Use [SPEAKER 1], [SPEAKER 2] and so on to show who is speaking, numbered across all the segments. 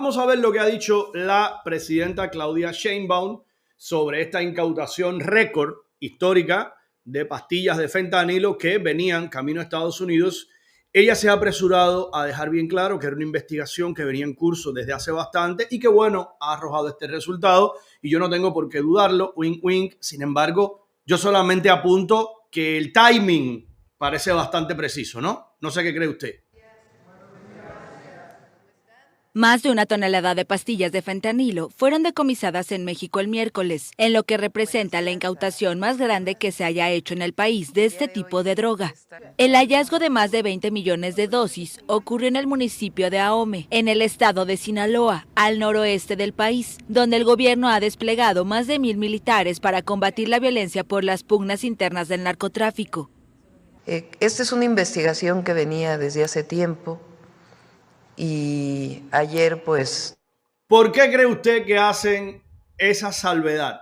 [SPEAKER 1] Vamos a ver lo que ha dicho la presidenta Claudia Sheinbaum sobre esta incautación récord histórica de pastillas de fentanilo que venían camino a Estados Unidos. Ella se ha apresurado a dejar bien claro que era una investigación que venía en curso desde hace bastante y que, bueno, ha arrojado este resultado y yo no tengo por qué dudarlo, wink, wink. Sin embargo, yo solamente apunto que el timing parece bastante preciso, ¿no? No sé qué cree usted.
[SPEAKER 2] Más de 1 tonelada de pastillas de fentanilo fueron decomisadas en México el miércoles, en lo que representa la incautación más grande que se haya hecho en el país de este tipo de droga. El hallazgo de más de 20 millones de dosis ocurrió en el municipio de Ahome, en el estado de Sinaloa, al noroeste del país, donde el gobierno ha desplegado más de 1,000 militares para combatir la violencia por las pugnas internas del narcotráfico.
[SPEAKER 3] Esta es una investigación que venía desde hace tiempo. Y ayer, pues...
[SPEAKER 1] ¿Por qué cree usted que hacen esa salvedad?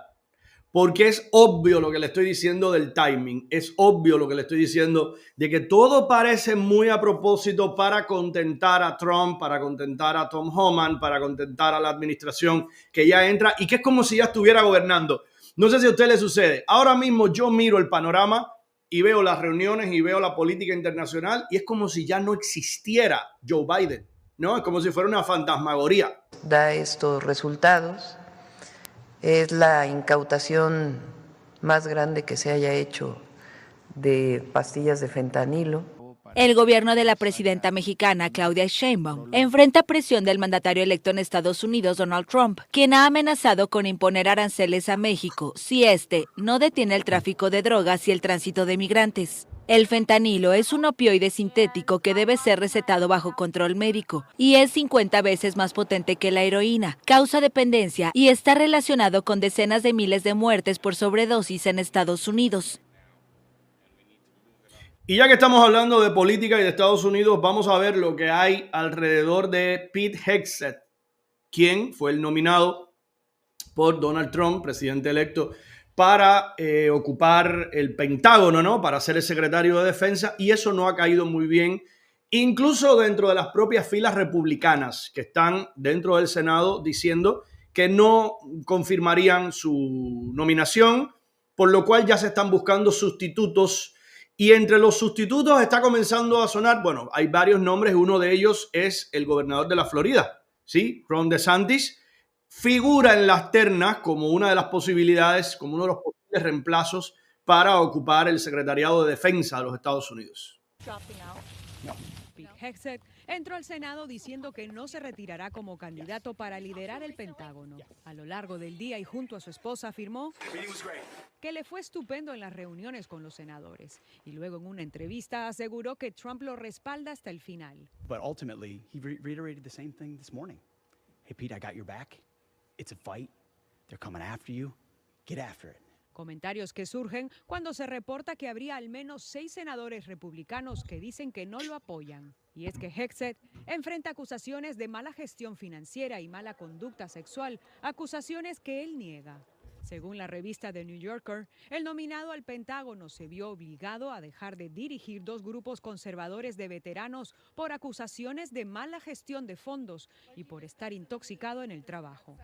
[SPEAKER 1] Porque es obvio lo que le estoy diciendo del timing, es obvio lo que le estoy diciendo de que todo parece muy a propósito para contentar a Trump, para contentar a Tom Homan, para contentar a la administración que ya entra y que es como si ya estuviera gobernando. No sé si a usted le sucede. Ahora mismo yo miro el panorama y veo las reuniones y veo la política internacional y es como si ya no existiera Joe Biden, ¿no? Es como si fuera una fantasmagoría.
[SPEAKER 3] Da estos resultados. Es la incautación más grande que se haya hecho de pastillas de fentanilo.
[SPEAKER 2] El gobierno de la presidenta mexicana, Claudia Sheinbaum, enfrenta presión del mandatario electo en Estados Unidos, Donald Trump, quien ha amenazado con imponer aranceles a México si este no detiene el tráfico de drogas y el tránsito de migrantes. El fentanilo es un opioide sintético que debe ser recetado bajo control médico y es 50 veces más potente que la heroína, causa dependencia y está relacionado con decenas de miles de muertes por sobredosis en Estados Unidos.
[SPEAKER 1] Y ya que estamos hablando de política y de Estados Unidos, vamos a ver lo que hay alrededor de Pete Hegseth, quien fue el nominado por Donald Trump, presidente electo, para ocupar el Pentágono, ¿no? Para ser el secretario de Defensa, y eso no ha caído muy bien, incluso dentro de las propias filas republicanas que están dentro del Senado diciendo que no confirmarían su nominación, por lo cual ya se están buscando sustitutos. Y entre los sustitutos está comenzando a sonar, bueno, hay varios nombres, uno de ellos es el gobernador de la Florida, ¿sí? Ron DeSantis figura en las ternas como una de las posibilidades, como uno de los posibles reemplazos para ocupar el secretariado de Defensa de los Estados Unidos.
[SPEAKER 4] Pete Hegseth entró al Senado diciendo que no se retirará como candidato para liderar el Pentágono. A lo largo del día y junto a su esposa afirmó que le fue estupendo en las reuniones con los senadores y luego en una entrevista aseguró que Trump lo respalda hasta el final.
[SPEAKER 5] But ultimately, he reiterated the same thing this morning. Hey, Pete, I got your back. It's a fight. They're coming after you. Get after it.
[SPEAKER 4] Comentarios que surgen cuando se reporta que habría al menos 6 senadores republicanos que dicen que no lo apoyan. Y es que Hegseth enfrenta acusaciones de mala gestión financiera y mala conducta sexual, acusaciones que él niega. Según la revista The New Yorker, el nominado al Pentágono se vio obligado a dejar de dirigir 2 grupos conservadores de veteranos por acusaciones de mala gestión de fondos y por estar intoxicado en el trabajo.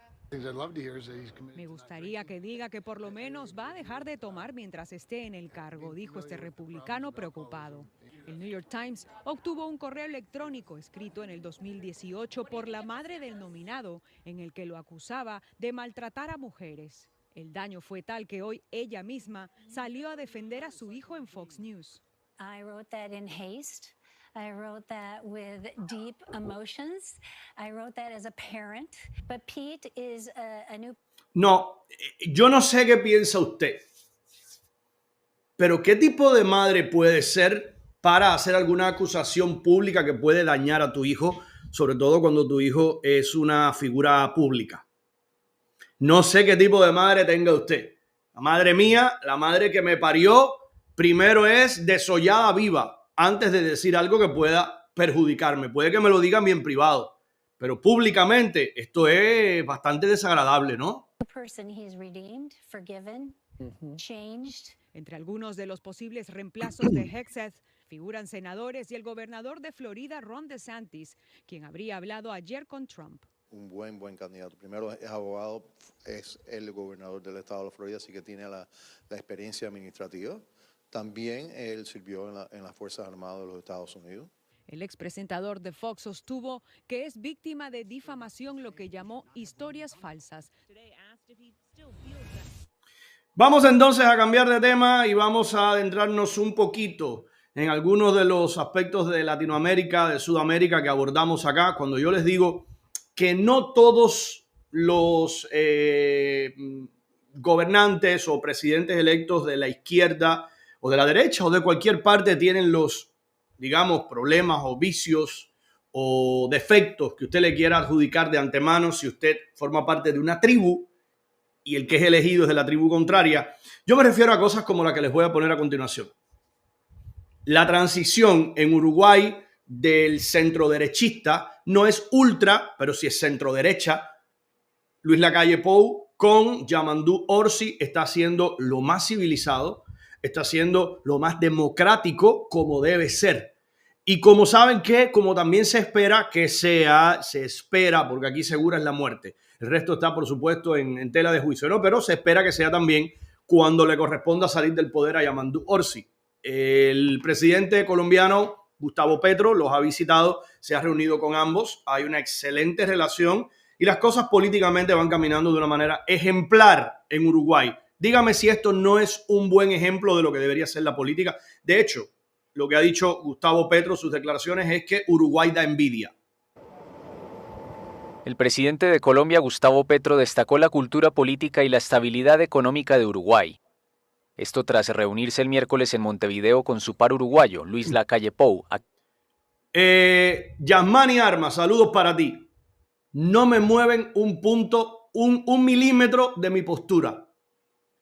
[SPEAKER 4] Me gustaría que diga que por lo menos va a dejar de tomar mientras esté en el cargo, dijo este republicano preocupado. El New York Times obtuvo un correo electrónico escrito en el 2018 por la madre del nominado en el que lo acusaba de maltratar a mujeres. El daño fue tal que hoy ella misma salió a defender a su hijo en Fox News.
[SPEAKER 6] I wrote that in haste. I wrote that with deep emotions. I wrote that as a parent. But Pete is a new...
[SPEAKER 1] No, yo no sé qué piensa usted, pero ¿qué tipo de madre puede ser para hacer alguna acusación pública que puede dañar a tu hijo, sobre todo cuando tu hijo es una figura pública? No sé qué tipo de madre tenga usted. La madre mía, la madre que me parió, primero es desollada viva antes de decir algo que pueda perjudicarme. Puede que me lo digan bien privado, pero públicamente esto es bastante desagradable, ¿no?
[SPEAKER 4] Entre algunos de los posibles reemplazos de Hegseth figuran senadores y el gobernador de Florida, Ron DeSantis, quien habría hablado ayer con Trump.
[SPEAKER 7] un buen candidato. Primero es abogado, es el gobernador del estado de la Florida, así que tiene la experiencia administrativa. También él sirvió en las Fuerzas Armadas de los Estados Unidos.
[SPEAKER 4] El expresentador de Fox sostuvo que es víctima de difamación, lo que llamó historias falsas.
[SPEAKER 1] Vamos entonces a cambiar de tema y vamos a adentrarnos un poquito en algunos de los aspectos de Latinoamérica, de Sudamérica que abordamos acá. Cuando yo les digo que no todos los gobernantes o presidentes electos de la izquierda o de la derecha o de cualquier parte tienen los, digamos, problemas o vicios o defectos que usted le quiera adjudicar de antemano si usted forma parte de una tribu y el que es elegido es de la tribu contraria. Yo me refiero a cosas como la que les voy a poner a continuación. La transición en Uruguay del centro derechista no es ultra, pero sí es centro derecha. Luis Lacalle Pou con Yamandu Orsi está siendo lo más civilizado, está siendo lo más democrático como debe ser. Y como saben que, como también se espera que sea, se espera, porque aquí segura es la muerte. El resto está, por supuesto, en tela de juicio, ¿no? Pero se espera que sea también cuando le corresponda salir del poder a Yamandu Orsi. El presidente colombiano, Gustavo Petro, los ha visitado, se ha reunido con ambos, hay una excelente relación y las cosas políticamente van caminando de una manera ejemplar en Uruguay. Dígame si esto no es un buen ejemplo de lo que debería ser la política. De hecho, lo que ha dicho Gustavo Petro, sus declaraciones, es que Uruguay da envidia.
[SPEAKER 8] El presidente de Colombia, Gustavo Petro, destacó la cultura política y la estabilidad económica de Uruguay. Esto tras reunirse el miércoles en Montevideo con su par uruguayo, Luis Lacalle Pou.
[SPEAKER 1] Yasmani Armas, saludos para ti. No me mueven un punto, un milímetro de mi postura.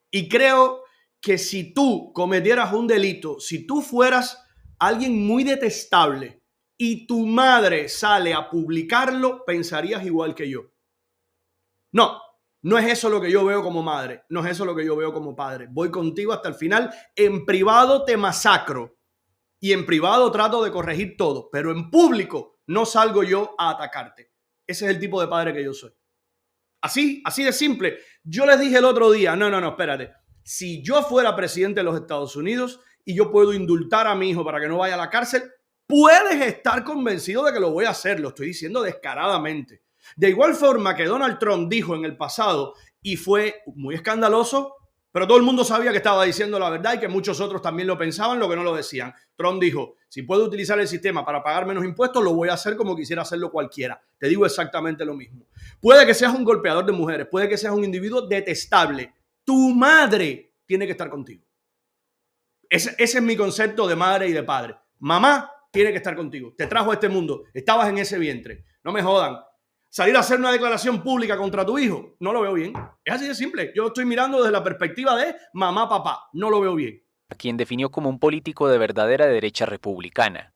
[SPEAKER 1] Y creo que si tú cometieras un delito, si tú fueras alguien muy detestable y tu madre sale a publicarlo, pensarías igual que yo. No es eso lo que yo veo como madre, no es eso lo que yo veo como padre. Voy contigo hasta el final, en privado te masacro y en privado trato de corregir todo, pero en público no salgo yo a atacarte. Ese es el tipo de padre que yo soy. Así de simple. Yo les dije el otro día, no, espérate. Si yo fuera presidente de los Estados Unidos y yo puedo indultar a mi hijo para que no vaya a la cárcel, puedes estar convencido de que lo voy a hacer. Lo estoy diciendo descaradamente. De igual forma que Donald Trump dijo en el pasado y fue muy escandaloso, pero todo el mundo sabía que estaba diciendo la verdad y que muchos otros también lo pensaban, lo que no lo decían. Trump dijo, si puedo utilizar el sistema para pagar menos impuestos, lo voy a hacer como quisiera hacerlo cualquiera. Te digo exactamente lo mismo. Puede que seas un golpeador de mujeres, puede que seas un individuo detestable. Tu madre tiene que estar contigo. Ese es mi concepto de madre y de padre. Mamá tiene que estar contigo. Te trajo a este mundo. Estabas en ese vientre. No me jodan. Salir a hacer una declaración pública contra tu hijo, no lo veo bien. Es así de simple. Yo estoy mirando desde la perspectiva de mamá, papá. No lo veo bien.
[SPEAKER 8] A quien definió como un político de verdadera derecha republicana.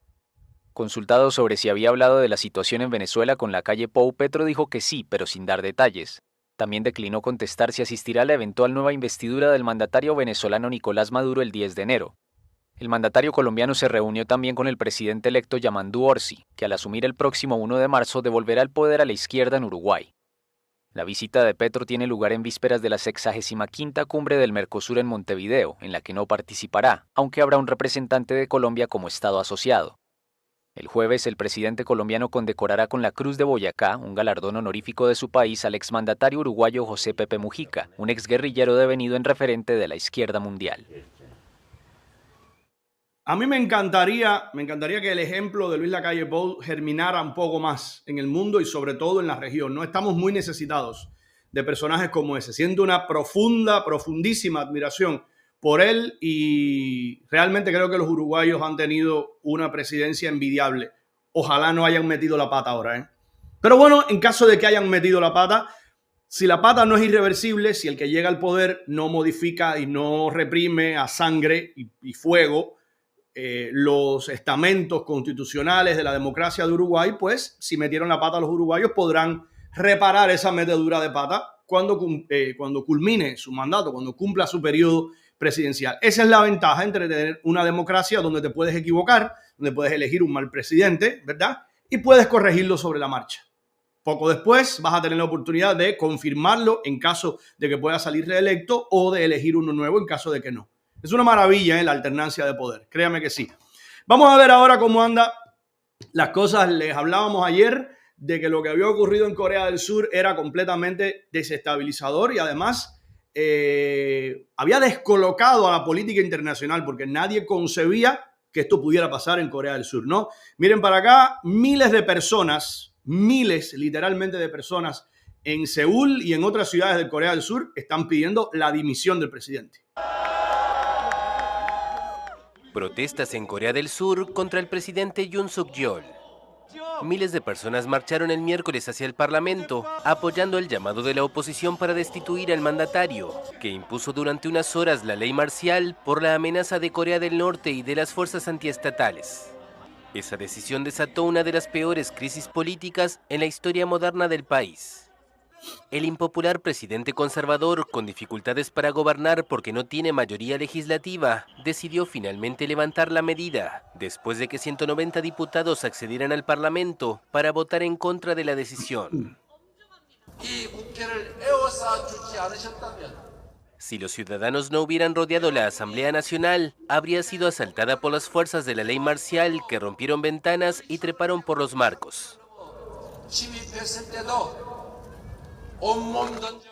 [SPEAKER 8] Consultado sobre si había hablado de la situación en Venezuela con Lacalle Pou, Petro dijo que sí, pero sin dar detalles. También declinó contestar si asistirá a la eventual nueva investidura del mandatario venezolano Nicolás Maduro el 10 de enero. El mandatario colombiano se reunió también con el presidente electo Yamandu Orsi, que al asumir el próximo 1 de marzo devolverá el poder a la izquierda en Uruguay. La visita de Petro tiene lugar en vísperas de la 65ª cumbre del Mercosur en Montevideo, en la que no participará, aunque habrá un representante de Colombia como Estado asociado. El jueves, el presidente colombiano condecorará con la Cruz de Boyacá, un galardón honorífico de su país, al exmandatario uruguayo José Pepe Mujica, un exguerrillero devenido en referente de la izquierda mundial.
[SPEAKER 1] A mí me encantaría que el ejemplo de Luis Lacalle Pou germinara un poco más en el mundo y sobre todo en la región. No estamos muy necesitados de personajes como ese. Siento una profundísima admiración por él y realmente creo que los uruguayos han tenido una presidencia envidiable. Ojalá no hayan metido la pata ahora, ¿eh? Pero bueno, en caso de que hayan metido la pata, si la pata no es irreversible, si el que llega al poder no modifica y no reprime a sangre y fuego los estamentos constitucionales de la democracia de Uruguay, pues si metieron la pata los uruguayos podrán reparar esa metedura de pata cuando culmine su mandato, cuando cumpla su periodo presidencial. Esa es la ventaja entre tener una democracia donde te puedes equivocar, donde puedes elegir un mal presidente, ¿verdad? Y puedes corregirlo sobre la marcha. Poco después vas a tener la oportunidad de confirmarlo en caso de que pueda salir reelecto o de elegir uno nuevo en caso de que no. Es una maravilla, la alternancia de poder, créame que sí. Vamos a ver ahora cómo andan las cosas. Les hablábamos ayer de que lo que había ocurrido en Corea del Sur era completamente desestabilizador y además había descolocado a la política internacional porque nadie concebía que esto pudiera pasar en Corea del Sur, ¿no? Miren para acá, miles de personas, miles literalmente de personas en Seúl y en otras ciudades de Corea del Sur están pidiendo la dimisión del presidente.
[SPEAKER 9] Protestas en Corea del Sur contra el presidente Yoon Suk-yeol. Miles de personas marcharon el miércoles hacia el Parlamento, apoyando el llamado de la oposición para destituir al mandatario, que impuso durante unas horas la ley marcial por la amenaza de Corea del Norte y de las fuerzas antiestatales. Esa decisión desató una de las peores crisis políticas en la historia moderna del país. El impopular presidente conservador, con dificultades para gobernar porque no tiene mayoría legislativa, decidió finalmente levantar la medida, después de que 190 diputados accedieran al Parlamento para votar en contra de la decisión. Si los ciudadanos no hubieran rodeado la Asamblea Nacional, habría sido asaltada por las fuerzas de la ley marcial que rompieron ventanas y treparon por los marcos.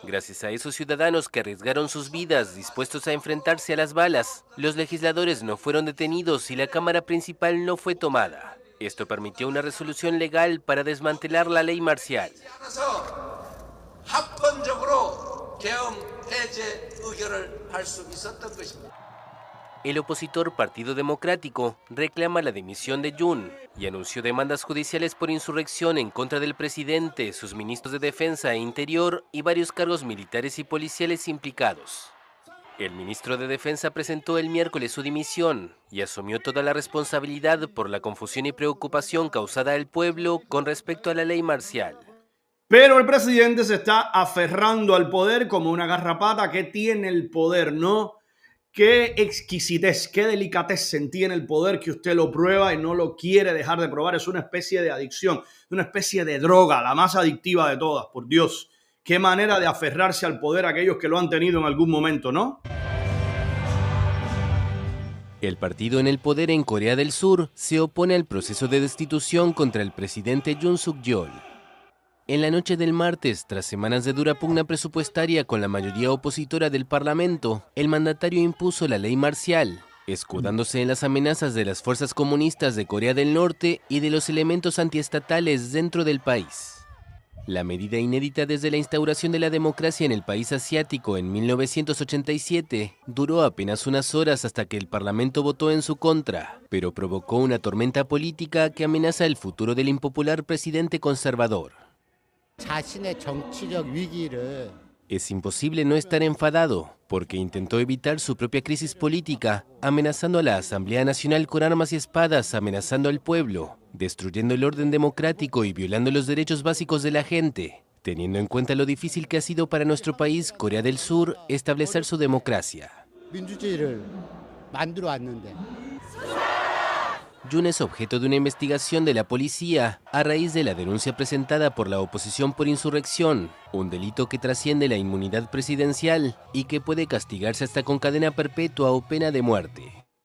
[SPEAKER 9] Gracias a esos ciudadanos que arriesgaron sus vidas dispuestos a enfrentarse a las balas, los legisladores no fueron detenidos y la Cámara Principal no fue tomada. Esto permitió una resolución legal para desmantelar la ley marcial. El opositor Partido Democrático reclama la dimisión de Yoon y anunció demandas judiciales por insurrección en contra del presidente, sus ministros de Defensa e Interior y varios cargos militares y policiales implicados. El ministro de Defensa presentó el miércoles su dimisión y asumió toda la responsabilidad por la confusión y preocupación causada al pueblo con respecto a la ley marcial.
[SPEAKER 1] Pero el presidente se está aferrando al poder como una garrapata que tiene el poder, ¿no? Qué exquisitez, qué delicatez tiene el poder que usted lo prueba y no lo quiere dejar de probar. Es una especie de adicción, una especie de droga, la más adictiva de todas, por Dios. Qué manera de aferrarse al poder aquellos que lo han tenido en algún momento, ¿no?
[SPEAKER 9] El partido en el poder en Corea del Sur se opone al proceso de destitución contra el presidente Yoon Suk-yeol. En la noche del martes, tras semanas de dura pugna presupuestaria con la mayoría opositora del Parlamento, el mandatario impuso la ley marcial, escudándose en las amenazas de las fuerzas comunistas de Corea del Norte y de los elementos antiestatales dentro del país. La medida inédita desde la instauración de la democracia en el país asiático en 1987 duró apenas unas horas hasta que el Parlamento votó en su contra, pero provocó una tormenta política que amenaza el futuro del impopular presidente conservador. Es imposible no estar enfadado, porque intentó evitar su propia crisis política, amenazando a la Asamblea Nacional con armas y espadas, amenazando al pueblo, destruyendo el orden democrático y violando los derechos básicos de la gente, teniendo en cuenta lo difícil que ha sido para nuestro país, Corea del Sur, establecer su democracia. Yoon es objeto de una investigación de la policía a raíz de la denuncia presentada por la oposición por insurrección, un delito que trasciende la inmunidad presidencial y que puede castigarse hasta con cadena perpetua o pena de muerte.